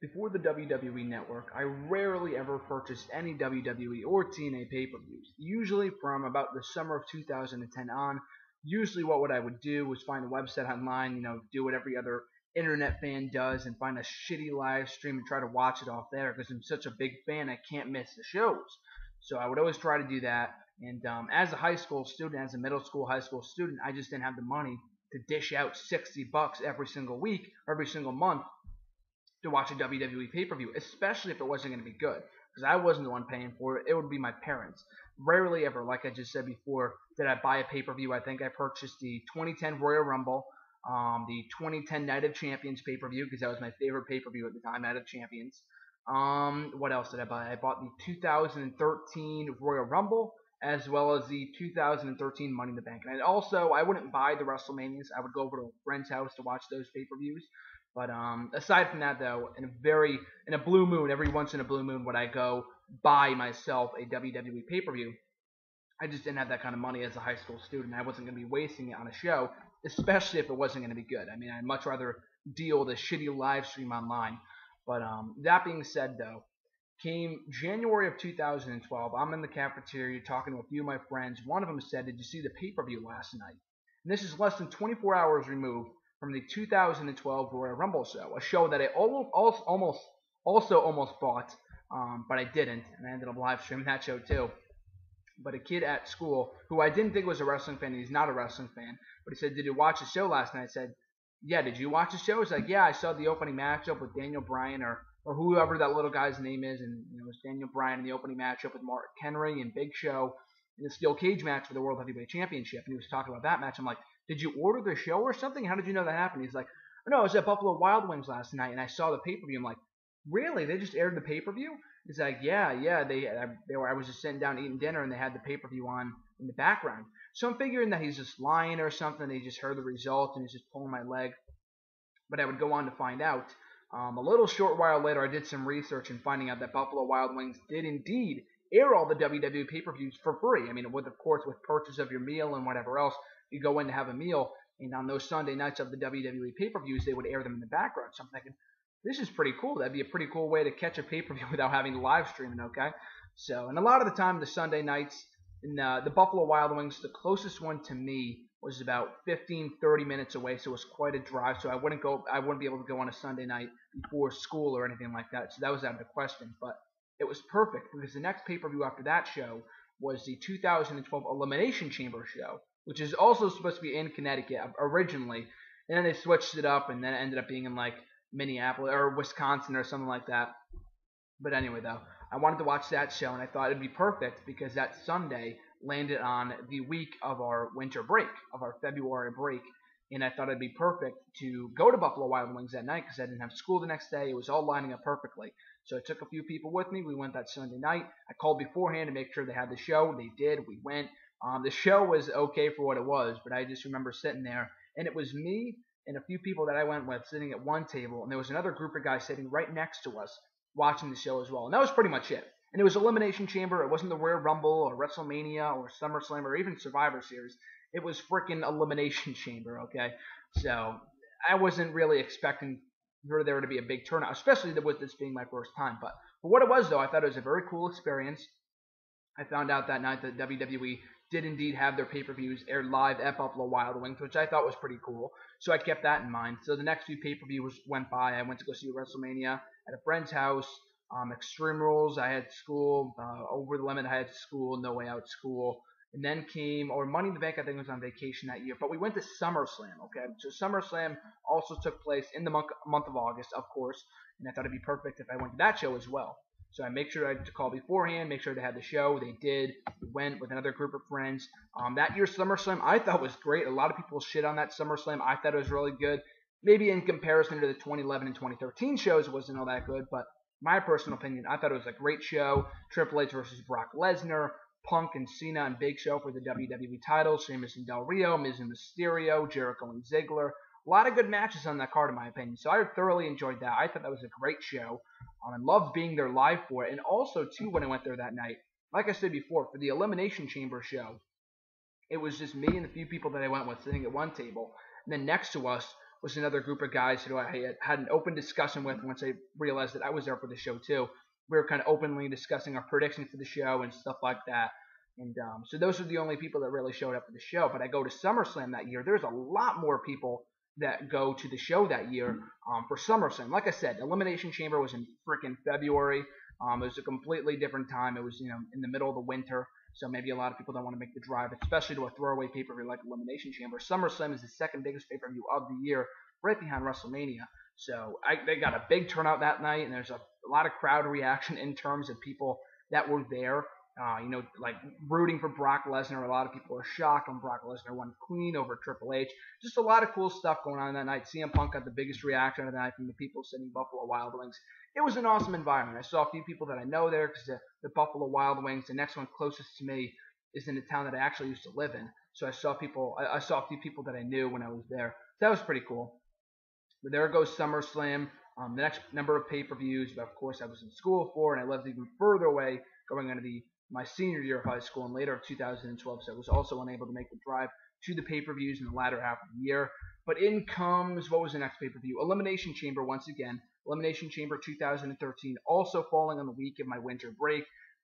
Before the WWE Network, I rarely ever purchased any WWE or TNA pay-per-views. Usually from about the summer of 2010 on, usually what I would do was find a website online, do what every other internet fan does and find a shitty live stream and try to watch it off there because I'm such a big fan I can't miss the shows. So I would always try to do that. And as a high school student, as a middle school, high school student, I just didn't have the money to dish out $60 every single week, every single month to watch a WWE pay-per-view, especially if it wasn't going to be good, because I wasn't the one paying for it. It would be my parents. Rarely ever, like I just said before, did I buy a pay-per-view. I think I purchased the 2010 Royal Rumble, the 2010 Night of Champions pay-per-view, because that was my favorite pay-per-view at the time, Night of Champions. What else did I buy? I bought the 2013 Royal Rumble, as well as the 2013 Money in the Bank. And I wouldn't buy the WrestleManias. I would go over to a friend's house to watch those pay-per-views. But aside from that, though, in a blue moon, every once in a blue moon, would I go buy myself a WWE pay-per-view. I just didn't have that kind of money as a high school student. I wasn't going to be wasting it on a show, especially if it wasn't going to be good. I mean, I'd much rather deal with a shitty live stream online. But that being said, though, came January of 2012. I'm in the cafeteria talking to a few of my friends. One of them said, "Did you see the pay-per-view last night?" And this is less than 24 hours removed from the 2012 Royal Rumble show, a show that I almost bought, but I didn't, and I ended up live streaming that show too. But a kid at school who I didn't think was a wrestling fan, he's not a wrestling fan, but he said, "Did you watch the show last night?" I said, "Yeah, did you watch the show?" He's like, "Yeah, I saw the opening matchup with Daniel Bryan or whoever that little guy's name is, and it was Daniel Bryan in the opening matchup with Mark Henry and Big Show in the steel cage match for the World Heavyweight Championship." And he was talking about that match. I'm like, "Did you order the show or something? How did you know that happened?" He's like, "Oh, no, I was at Buffalo Wild Wings last night and I saw the pay-per-view." I'm like, "Really? They just aired the pay-per-view?" He's like, "Yeah. I was just sitting down eating dinner and they had the pay-per-view on in the background." So I'm figuring that he's just lying or something. He just heard the result and he's just pulling my leg. But I would go on to find out. A little short while later, I did some research and finding out that Buffalo Wild Wings did indeed air all the WWE pay-per-views for free. I mean, of course, with purchase of your meal and whatever else, you go in to have a meal, and on those Sunday nights of the WWE pay-per-views, they would air them in the background. So I'm thinking, this is pretty cool. That'd be a pretty cool way to catch a pay-per-view without having to live stream it, okay? So, and a lot of the time, the Sunday nights in the Buffalo Wild Wings, the closest one to me was about 15, 30 minutes away, so it was quite a drive. So I wouldn't be able to go on a Sunday night before school or anything like that. So that was out of the question. But it was perfect because the next pay-per-view after that show was the 2012 Elimination Chamber show, which is also supposed to be in Connecticut originally, and then they switched it up, and then it ended up being in like Minneapolis or Wisconsin or something like that. But anyway, though, I wanted to watch that show, and I thought it'd be perfect because that Sunday landed on the week of our winter break, of our February break, and I thought it'd be perfect to go to Buffalo Wild Wings that night because I didn't have school the next day. It was all lining up perfectly. So I took a few people with me. We went that Sunday night. I called beforehand to make sure they had the show. They did. We went. The show was okay for what it was, but I just remember sitting there, and it was me and a few people that I went with sitting at one table, and there was another group of guys sitting right next to us watching the show as well. And that was pretty much it. And it was Elimination Chamber. It wasn't the Royal Rumble or WrestleMania or SummerSlam or even Survivor Series. It was freaking Elimination Chamber, okay? So I wasn't really expecting for there to be a big turnout, especially with this being my first time. But for what it was, though, I thought it was a very cool experience. I found out that night that WWE did indeed have their pay-per-views aired live at Buffalo Wild Wings, which I thought was pretty cool. So I kept that in mind. So the next few pay-per-views went by. I went to go see WrestleMania at a friend's house. Extreme Rules, I had school. Over the Limit, I had school. No Way Out, school. And then came, or Money in the Bank, I think was on vacation that year. But we went to SummerSlam, okay? So SummerSlam also took place in the month of August, of course. And I thought it'd be perfect if I went to that show as well. So I make sure I to call beforehand, make sure they had the show. They did. We went with another group of friends. That year's SummerSlam I thought was great. A lot of people shit on that SummerSlam. I thought it was really good. Maybe in comparison to the 2011 and 2013 shows, it wasn't all that good. But my personal opinion, I thought it was a great show. Triple H versus Brock Lesnar, Punk and Cena and Big Show for the WWE titles, Sheamus and Del Rio, Miz and Mysterio, Jericho and Ziggler. A lot of good matches on that card, in my opinion. So I thoroughly enjoyed that. I thought that was a great show. I loved being there live for it. And also, too, when I went there that night, like I said before, for the Elimination Chamber show, it was just me and the few people that I went with sitting at one table. And then next to us was another group of guys who I had an open discussion with once they realized that I was there for the show too. We were kind of openly discussing our predictions for the show and stuff like that. And so those are the only people that really showed up for the show. But I go to SummerSlam that year. There's a lot more people that go to the show that year for SummerSlam. Like I said, Elimination Chamber was in freaking February. It was a completely different time. It was, in the middle of the winter. So maybe a lot of people don't want to make the drive, especially to a throwaway pay-per-view like Elimination Chamber. SummerSlam is the second biggest pay-per-view of the year, right behind WrestleMania. So they got a big turnout that night, and there's a lot of crowd reaction in terms of people that were there. Like rooting for Brock Lesnar. A lot of people are shocked when Brock Lesnar won clean over Triple H. Just a lot of cool stuff going on that night. CM Punk got the biggest reaction of the night from the people sitting Buffalo Wild Wings. It was an awesome environment. I saw a few people that I know there because the Buffalo Wild Wings, the next one closest to me, is in the town that I actually used to live in. So I saw a few people that I knew when I was there. So that was pretty cool. But there goes SummerSlam. The next number of pay-per-views, but of course I was in school for, and I lived even further away, going into my senior year of high school and later of 2012, so I was also unable to make the drive to the pay-per-views in the latter half of the year. But in comes, what was the next pay-per-view? Elimination Chamber once again. Elimination Chamber 2013, also falling on the week of my winter break.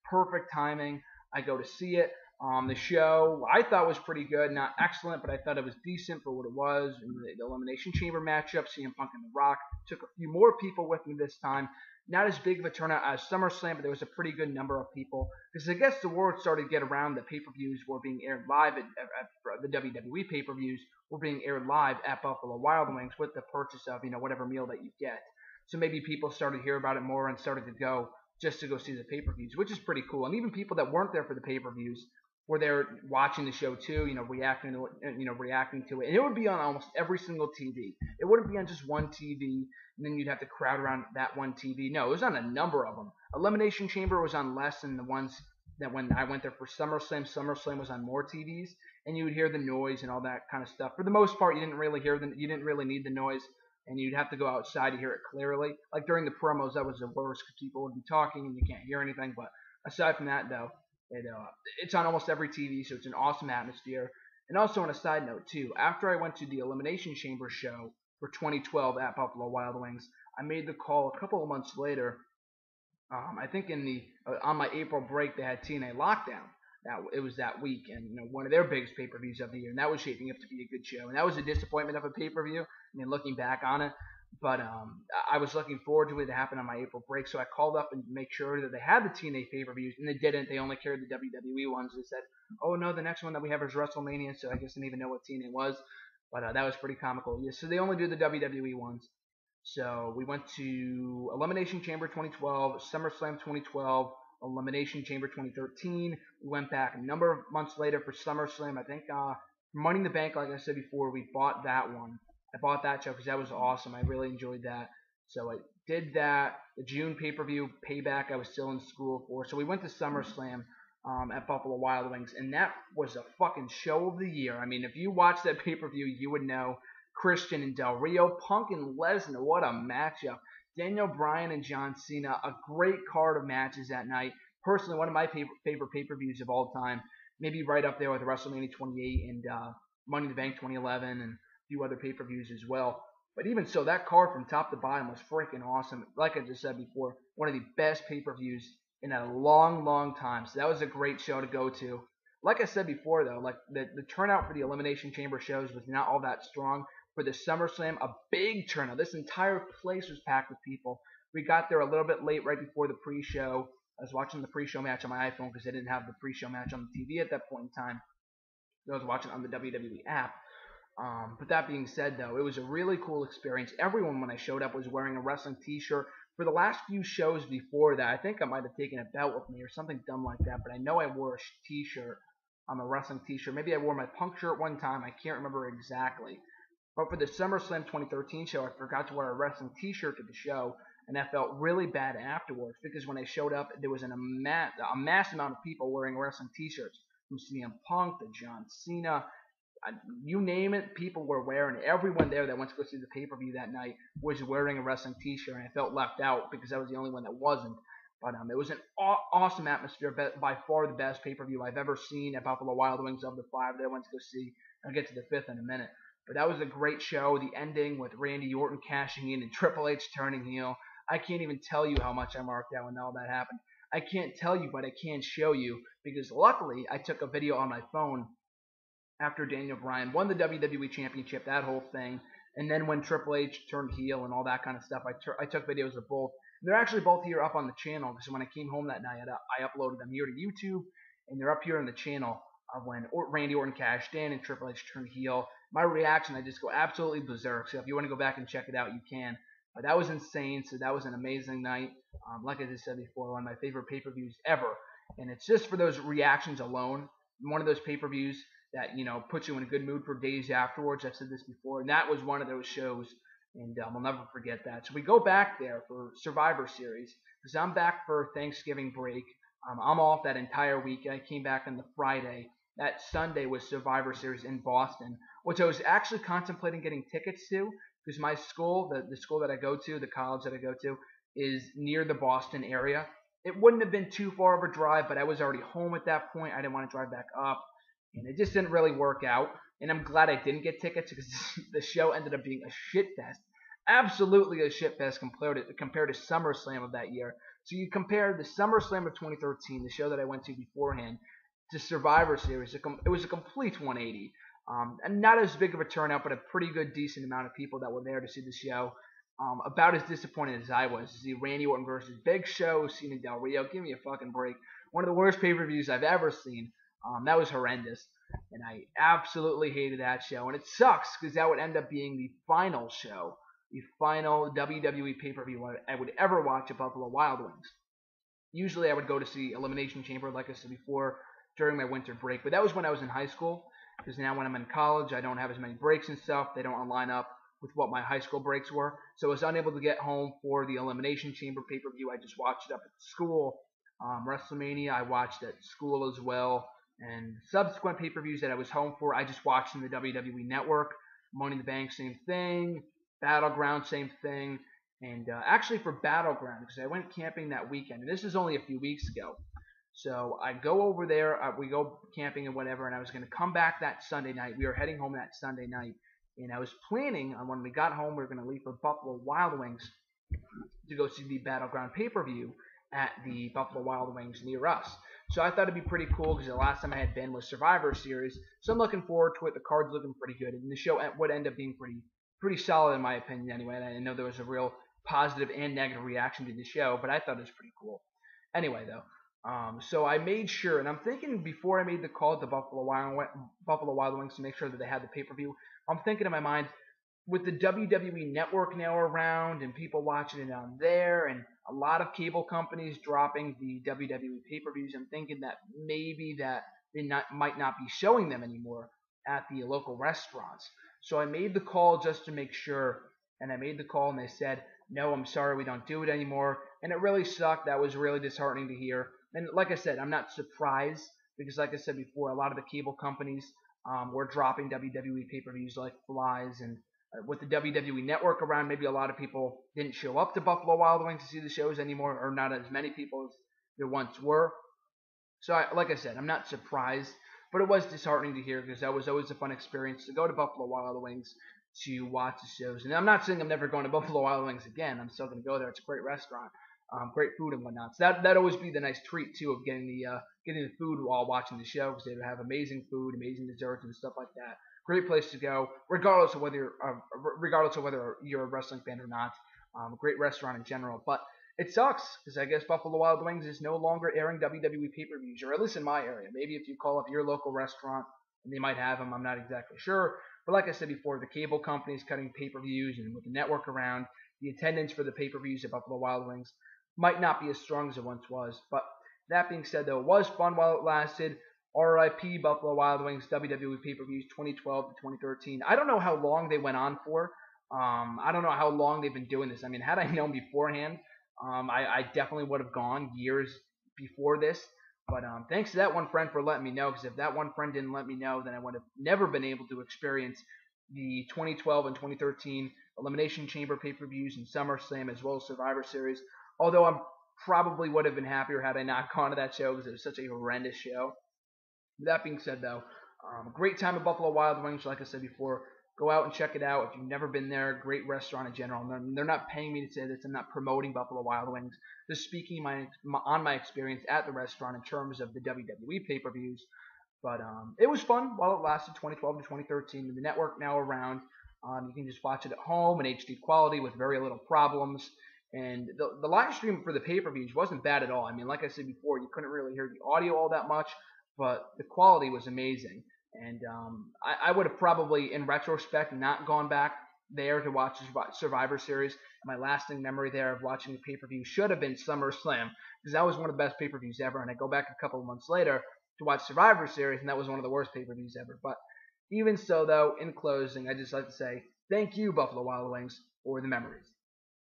Perfect timing. I go to see it. The show I thought was pretty good, not excellent, but I thought it was decent for what it was. In the Elimination Chamber matchup, CM Punk and The Rock. Took a few more people with me this time. Not as big of a turnout as SummerSlam, but there was a pretty good number of people. Because I guess the word started to get around that pay-per-views were being aired live at the WWE pay-per-views were being aired live at Buffalo Wild Wings with the purchase of, whatever meal that you get. So maybe people started to hear about it more and started to go just to go see the pay-per-views, which is pretty cool. And even people that weren't there for the pay-per-views were there watching the show too, reacting to it. And it would be on almost every single TV. It wouldn't be on just one TV, and then you'd have to crowd around that one TV. No, it was on a number of them. Elimination Chamber was on less than the ones that when I went there for SummerSlam. SummerSlam was on more TVs, and you would hear the noise and all that kind of stuff. For the most part, you didn't really need the noise, and you'd have to go outside to hear it clearly. Like during the promos, that was the worst because people would be talking and you can't hear anything. But aside from that, though, it's on almost every TV, so it's an awesome atmosphere. And also on a side note too, after I went to the Elimination Chamber show for 2012 at Buffalo Wild Wings, I made the call a couple of months later. I think on my April break they had TNA Lockdown. It was that week, and one of their biggest pay-per-views of the year, and that was shaping up to be a good show. And that was a disappointment of a pay-per-view. Looking back on it. But I was looking forward to it to happen on my April break, so I called up and make sure that they had the TNA pay-per-views, and they didn't. They only carried the WWE ones. They said, oh no, the next one that we have is WrestleMania, so I guess I didn't even know what TNA was. But that was pretty comical. Yeah, so they only do the WWE ones. So we went to Elimination Chamber 2012, SummerSlam 2012, Elimination Chamber 2013. We went back a number of months later for SummerSlam. I think Money in the Bank, like I said before, we bought that one. I bought that show because that was awesome. I really enjoyed that. So I did that. The June pay-per-view, Payback, I was still in school for. So we went to SummerSlam at Buffalo Wild Wings, and that was a fucking show of the year. I mean, if you watched that pay-per-view, you would know Christian and Del Rio, Punk and Lesnar, what a matchup. Daniel Bryan and John Cena, a great card of matches that night. Personally, one of my favorite pay-per-views of all time. Maybe right up there with WrestleMania 28 and Money in the Bank 2011 and few other pay-per-views as well. But even so, that card from top to bottom was freaking awesome. Like I just said before, one of the best pay-per-views in a long, long time. So that was a great show to go to. Like I said before, though, like the turnout for the Elimination Chamber shows was not all that strong. For the SummerSlam, a big turnout. This entire place was packed with people. We got there a little bit late, right before the pre-show. I was watching the pre-show match on my iPhone because I didn't have the pre-show match on the TV at that point in time. So I was watching on the WWE app. But that being said, though, it was a really cool experience. Everyone, when I showed up, was wearing a wrestling t-shirt. For the last few shows before that, I think I might have taken a belt with me or something dumb like that, but I know I wore a t-shirt, a wrestling t-shirt. Maybe I wore my Punk shirt one time. I can't remember exactly. But for the SummerSlam 2013 show, I forgot to wear a wrestling t-shirt to the show, and I felt really bad afterwards because when I showed up, there was a mass amount of people wearing wrestling t-shirts. From CM Punk to John Cena, you name it, people were wearing it. Everyone there that went to go see the pay-per-view that night was wearing a wrestling t-shirt, and I felt left out because I was the only one that wasn't. But it was an awesome atmosphere, by far the best pay-per-view I've ever seen at Buffalo Wild Wings of the 5 that I went to go see. I'll get to the 5th in a minute. But that was a great show. The ending with Randy Orton cashing in and Triple H turning heel. I can't even tell you how much I marked out when all that happened. I can't tell you, but I can show you because luckily I took a video on my phone after Daniel Bryan won the WWE Championship, that whole thing, and then when Triple H turned heel and all that kind of stuff. I took videos of both. They're actually both here up on the channel because when I came home that night, I uploaded them here to YouTube, and they're up here on the channel of when Randy Orton cashed in and Triple H turned heel. My reaction, I just go absolutely berserk. So if you want to go back and check it out, you can. But that was insane. So that was an amazing night. Like I just said before, one of my favorite pay-per-views ever. And it's just for those reactions alone. One of those pay-per-views that puts you in a good mood for days afterwards. I've said this before, and that was one of those shows, and I'll never forget that. So we go back there for Survivor Series because I'm back for Thanksgiving break. I'm off that entire week. I came back on the Friday. That Sunday was Survivor Series in Boston, which I was actually contemplating getting tickets to because my school, the school that I go to, the college that I go to, is near the Boston area. It wouldn't have been too far of a drive, but I was already home at that point. I didn't want to drive back up, and it just didn't really work out. And I'm glad I didn't get tickets because the show ended up being a shit fest. Absolutely a shit fest compared to SummerSlam of that year. So you compare the SummerSlam of 2013, the show that I went to beforehand, to Survivor Series. It was a complete 180. And not as big of a turnout, but a pretty good, decent amount of people that were there to see the show. About as disappointed as I was to see Randy Orton versus Big Show, Cena Del Rio. Give me a fucking break. One of the worst pay-per-views I've ever seen. That was horrendous. And I absolutely hated that show. And it sucks because that would end up being the final show, the final WWE pay-per-view I would ever watch at Buffalo Wild Wings. Usually I would go to see Elimination Chamber, like I said before, during my winter break. But that was when I was in high school. Because now when I'm in college, I don't have as many breaks and stuff. They don't line up with what my high school breaks were. So I was unable to get home for the Elimination Chamber pay-per-view. I just watched it up at school. WrestleMania, I watched at school as well. And subsequent pay-per-views that I was home for, I just watched in the WWE Network. Money in the Bank, same thing. Battleground, same thing. And actually for Battleground, because I went camping that weekend. And this is only a few weeks ago. So I go over there, we go camping and whatever, and I was going to come back that Sunday night. We were heading home that Sunday night, and I was planning on when we got home, we were going to leave for Buffalo Wild Wings to go see the Battleground pay-per-view at the Buffalo Wild Wings near us. So I thought it'd be pretty cool because the last time I had been was Survivor Series, so I'm looking forward to it. The card's looking pretty good, and the show would end up being pretty solid in my opinion anyway. And I know there was a real positive and negative reaction to the show, but I thought it was pretty cool. Anyway, though. So I made sure, and I'm thinking before I made the call to Buffalo Wild Wings to make sure that they had the pay-per-view, I'm thinking in my mind, with the WWE Network now around and people watching it on there and a lot of cable companies dropping the WWE pay-per-views, I'm thinking that maybe that they might not be showing them anymore at the local restaurants. So I made the call just to make sure, and I made the call and they said, no, I'm sorry, we don't do it anymore. And it really sucked. That was really disheartening to hear. And like I said, I'm not surprised because like I said before, a lot of the cable companies were dropping WWE pay-per-views like flies. And with the WWE Network around, maybe a lot of people didn't show up to Buffalo Wild Wings to see the shows anymore, or not as many people as there once were. So like I said, I'm not surprised, but it was disheartening to hear because that was always a fun experience to go to Buffalo Wild Wings to watch the shows. And I'm not saying I'm never going to Buffalo Wild Wings again. I'm still going to go there. It's a great restaurant. Great food and whatnot. So that'd always be the nice treat too of getting the food while watching the show because they would have amazing food, amazing desserts and stuff like that. Great place to go, regardless of whether you're a wrestling fan or not. Great restaurant in general, but it sucks because I guess Buffalo Wild Wings is no longer airing WWE pay-per-views, or at least in my area. Maybe if you call up your local restaurant and they might have them, I'm not exactly sure. But like I said before, the cable companies cutting pay-per-views and with the network around, the attendance for the pay-per-views at Buffalo Wild Wings might not be as strong as it once was. But that being said, though, it was fun while it lasted. RIP Buffalo Wild Wings WWE pay-per-views 2012 to 2013. I don't know how long they went on for. I don't know how long they've been doing this. I mean, had I known beforehand, I definitely would have gone years before this. But thanks to that one friend for letting me know, because if that one friend didn't let me know, then I would have never been able to experience the 2012 and 2013 Elimination Chamber pay-per-views and SummerSlam as well as Survivor Series. Although I probably would have been happier had I not gone to that show because it was such a horrendous show. That being said, though, great time at Buffalo Wild Wings. Like I said before, Go out and check it out. If you've never been there, great restaurant in general. And they're not paying me to say this. I'm not promoting Buffalo Wild Wings. Just speaking on my experience at the restaurant in terms of the WWE pay-per-views. But it was fun while it lasted, 2012 to 2013. And the network now around. You can just watch it at home in HD quality with very little problems. And the live stream for the pay-per-views wasn't bad at all. I mean, like I said before, you couldn't really hear the audio all that much, but the quality was amazing. And I would have probably, in retrospect, not gone back there to watch Survivor Series. My lasting memory there of watching the pay-per-view should have been SummerSlam, because that was one of the best pay-per-views ever. And I go back a couple of months later to watch Survivor Series, and that was one of the worst pay-per-views ever. But even so, though, in closing, I'd just like to say thank you, Buffalo Wild Wings, for the memories.